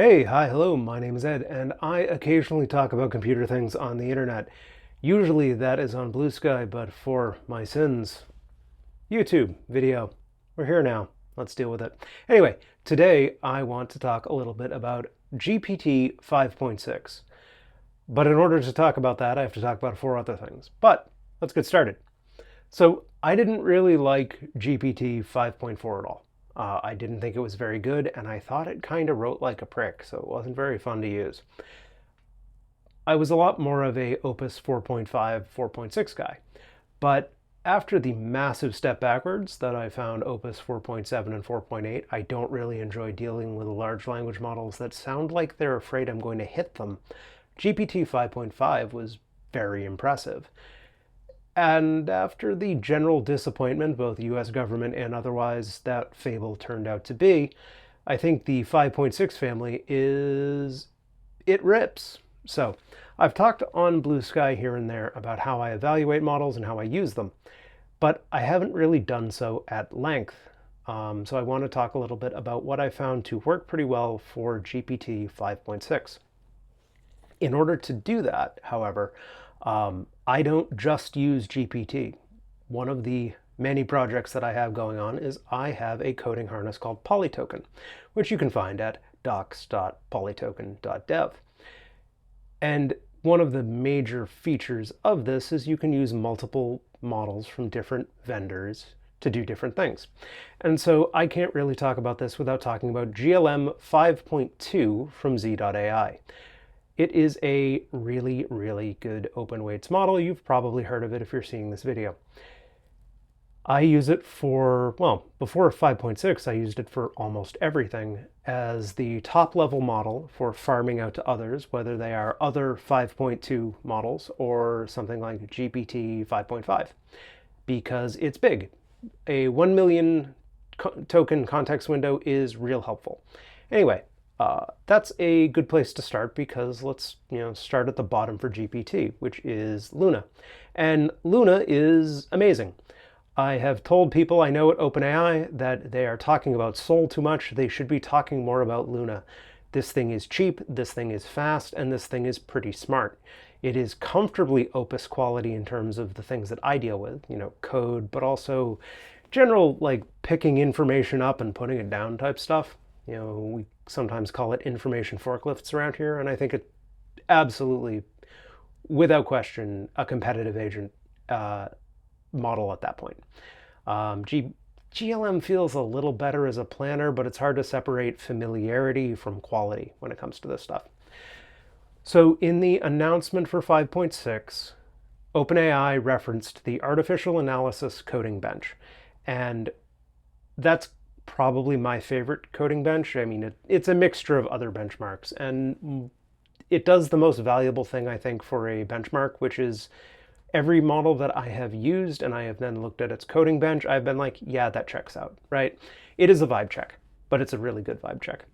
Hey, hi, hello, my name is Ed, and I occasionally talk about computer things on the internet. Usually that is on Blue Sky, but for my sins, YouTube video. We're here now. Let's deal with it. Anyway, today I want to talk a little bit about GPT 5.6. But in order to talk about that, I have to talk about four other things. But let's get started. So I didn't really like GPT 5.4 at all. I didn't think it was very good, and I thought it kind of wrote like a prick, so it wasn't very fun to use. I was a lot more of a Opus 4.5, 4.6 guy, but after the massive step backwards that I found Opus 4.7 and 4.8, I don't really enjoy dealing with large language models that sound like they're afraid I'm going to hit them. GPT 5.5 was very impressive. And after the general disappointment, both US government and otherwise, that fable turned out to be, I think the 5.6 family it rips. So I've talked on Blue Sky here and there about how I evaluate models and how I use them, but I haven't really done so at length. So I want to talk a little bit about what I found to work pretty well for GPT 5.6. In order to do that, however, I don't just use GPT. One of the many projects that I have going on is I have a coding harness called Polytoken, which you can find at docs.polytoken.dev. And one of the major features of this is you can use multiple models from different vendors to do different things. And so I can't really talk about this without talking about GLM 5.2 from Z.ai. It is a really, really good open weights model. You've probably heard of it if you're seeing this video. I use it for, well, before 5.6, I used it for almost everything as the top level model for farming out to others, whether they are other 5.2 models or something like GPT 5.5, because it's big. A 1 million token context window is real helpful. Anyway, that's a good place to start because let's start at the bottom for GPT, which is Luna. And Luna is amazing. I have told people I know at OpenAI that they are talking about Soul too much. They should be talking more about Luna. This thing is cheap, this thing is fast, and this thing is pretty smart. It is comfortably Opus quality in terms of the things that I deal with, code, but also general like picking information up and putting it down type stuff. We sometimes call it information forklifts around here, and I think it absolutely, without question, a competitive agent model at that point. GLM feels a little better as a planner, but it's hard to separate familiarity from quality when it comes to this stuff. So in the announcement for 5.6, OpenAI referenced the Artificial Analysis Coding Bench, and that's probably my favorite coding bench. I mean, it's a mixture of other benchmarks, and it does the most valuable thing, I think, for a benchmark, which is every model that I have used and I have then looked at its coding bench, I've been like, yeah, that checks out, right? It is a vibe check, but it's a really good vibe check.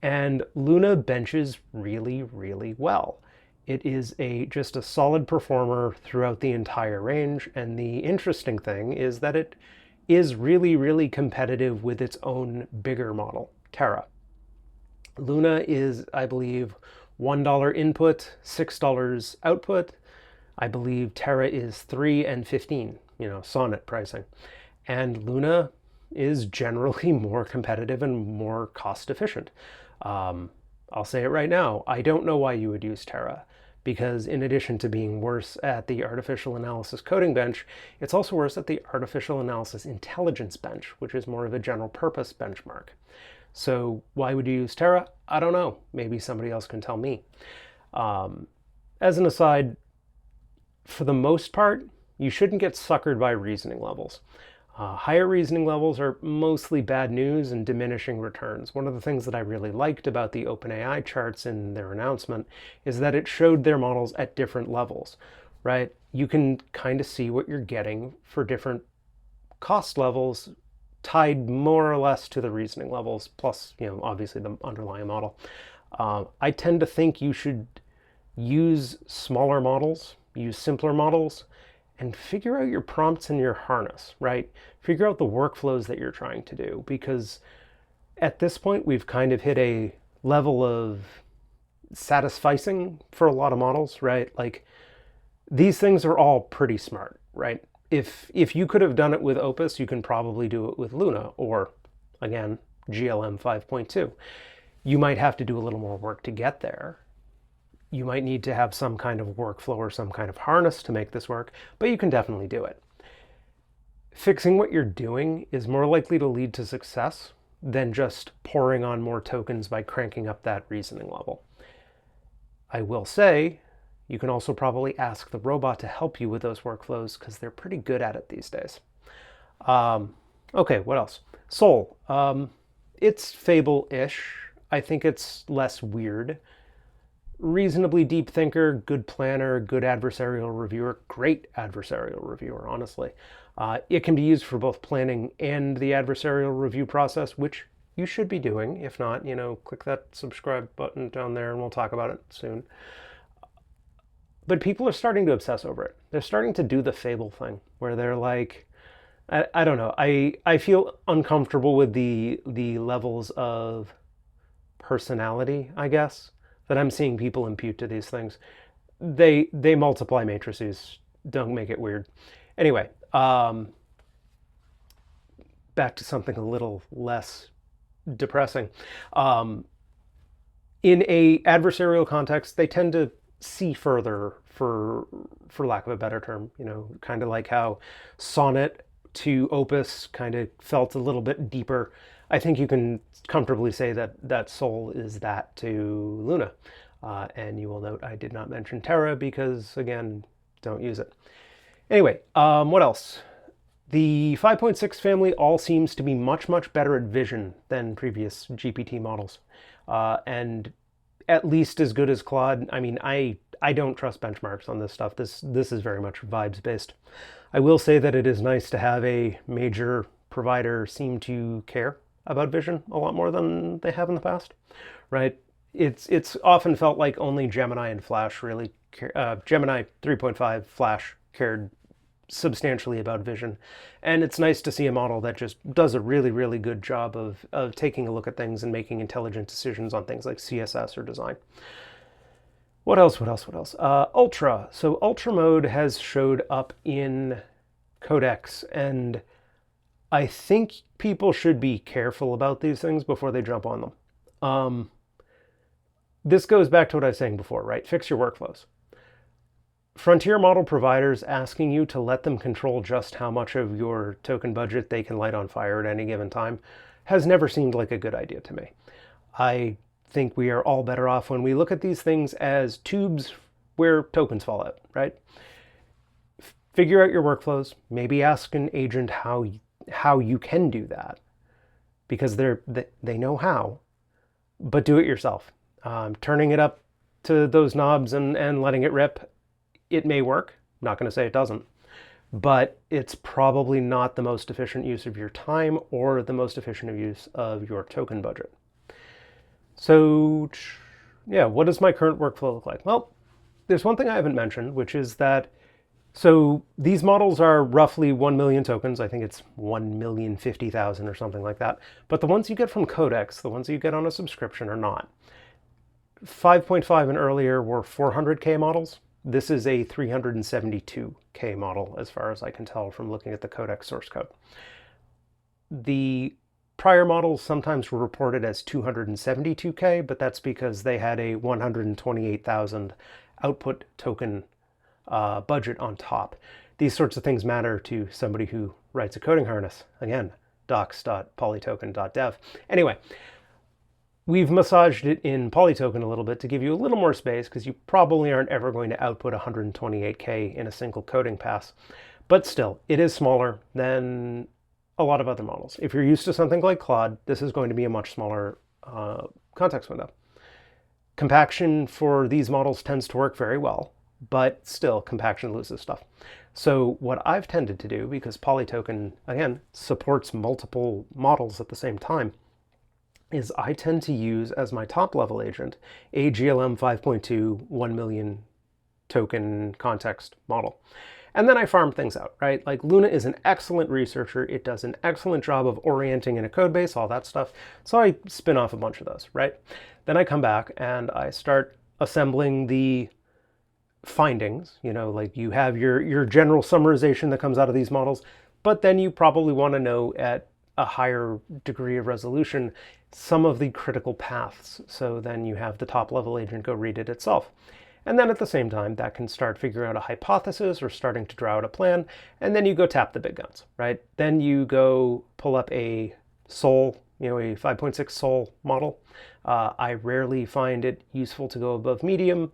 And Luna benches really, really well. It is just a solid performer throughout the entire range, and the interesting thing is that it is really, really competitive with its own bigger model, Terra. Luna is, I believe, $1 input, $6 output. I believe Terra is $3 and $15, Sonnet pricing. And Luna is generally more competitive and more cost efficient. I'll say it right now, I don't know why you would use Terra, because in addition to being worse at the Artificial Analysis Coding Bench, it's also worse at the Artificial Analysis Intelligence Bench, which is more of a general purpose benchmark. So why would you use Terra? I don't know. Maybe somebody else can tell me. As an aside, for the most part, you shouldn't get suckered by reasoning levels. Higher reasoning levels are mostly bad news and diminishing returns. One of the things that I really liked about the OpenAI charts in their announcement is that it showed their models at different levels, right? You can kind of see what you're getting for different cost levels tied more or less to the reasoning levels, plus, obviously the underlying model. I tend to think you should use smaller models, use simpler models, and figure out your prompts in your harness, right? Figure out the workflows that you're trying to do, because at this point we've kind of hit a level of satisficing for a lot of models, right? Like these things are all pretty smart, right? If you could have done it with Opus, you can probably do it with Luna or, again, GLM 5.2. You might have to do a little more work to get there. You might need to have some kind of workflow or some kind of harness to make this work, but you can definitely do it. Fixing what you're doing is more likely to lead to success than just pouring on more tokens by cranking up that reasoning level. I will say, you can also probably ask the robot to help you with those workflows because they're pretty good at it these days. Okay, what else? Soul. It's Fable-ish. I think it's less weird. Reasonably deep thinker, good planner, good adversarial reviewer, great adversarial reviewer, honestly. It can be used for both planning and the adversarial review process, which you should be doing. If not, click that subscribe button down there and we'll talk about it soon. But people are starting to obsess over it. They're starting to do the Fable thing where they're like, I don't know. I feel uncomfortable with the levels of personality, I guess, that I'm seeing people impute to these things. They multiply matrices. Don't make it weird. Anyway, back to something a little less depressing. In a adversarial context, they tend to see further, for lack of a better term. Kind of like how Sonnet to Opus kind of felt a little bit deeper. I think you can comfortably say that Soul is that to Luna. And you will note I did not mention Terra because, again, don't use it. Anyway, what else? The 5.6 family all seems to be much, much better at vision than previous GPT models. And at least as good as Claude. I mean, I don't trust benchmarks on this stuff. This is very much vibes based. I will say that it is nice to have a major provider seem to care about vision a lot more than they have in the past, right? It's often felt like only Gemini and Flash really Gemini 3.5 Flash cared substantially about vision. And it's nice to see a model that just does a really, really good job of taking a look at things and making intelligent decisions on things like CSS or design. What else? Ultra. So Ultra mode has showed up in Codex, and I think people should be careful about these things before they jump on them. This goes back to what I was saying before, right? Fix your workflows. Frontier model providers asking you to let them control just how much of your token budget they can light on fire at any given time has never seemed like a good idea to me. I think we are all better off when we look at these things as tubes where tokens fall out, right? Figure out your workflows. Maybe ask an agent how you can do that, because they know how, but do it yourself. Turning it up to those knobs and letting it rip, it may work. I'm not going to say it doesn't, but it's probably not the most efficient use of your time or the most efficient use of your token budget. So yeah, what does my current workflow look like? Well, there's one thing I haven't mentioned, which is that, so these models are roughly 1 million tokens. I think it's 1,050,000 or something like that. But the ones you get from Codex, the ones you get on a subscription, are not. 5.5 and earlier were 400K models. This is a 372K model, as far as I can tell from looking at the Codex source code. The prior models sometimes were reported as 272K, but that's because they had a 128,000 output token budget on top. These sorts of things matter to somebody who writes a coding harness. Again, docs.polytoken.dev. Anyway, we've massaged it in Polytoken a little bit to give you a little more space, because you probably aren't ever going to output 128K in a single coding pass. But still, it is smaller than a lot of other models. If you're used to something like Claude, this is going to be a much smaller context window. Compaction for these models tends to work very well, but still, compaction loses stuff. So what I've tended to do, because Polytoken, again, supports multiple models at the same time, is I tend to use as my top level agent a GLM 5.2 1 million token context model. And then I farm things out, right? Like Luna is an excellent researcher. It does an excellent job of orienting in a code base, all that stuff. So I spin off a bunch of those, right? Then I come back and I start assembling the findings. Like you have your general summarization that comes out of these models, but then you probably want to know at a higher degree of resolution some of the critical paths. So then you have the top level agent go read it itself. And then at the same time, that can start figuring out a hypothesis or starting to draw out a plan. And then you go tap the big guns, right? Then you go pull up a SOL, a 5.6 SOL model. I rarely find it useful to go above medium.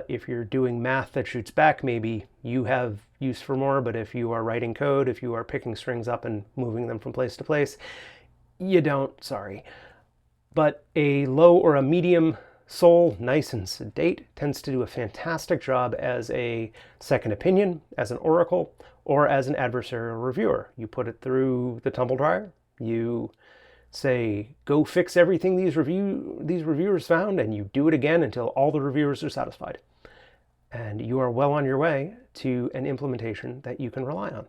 If you're doing math that shoots back, maybe you have use for more. But if you are writing code, if you are picking strings up and moving them from place to place, you don't, sorry. But a low or a medium SOL, nice and sedate, tends to do a fantastic job as a second opinion, as an oracle, or as an adversarial reviewer. You put it through the tumble dryer, you say, go fix everything these reviewers found, and you do it again until all the reviewers are satisfied. And you are well on your way to an implementation that you can rely on.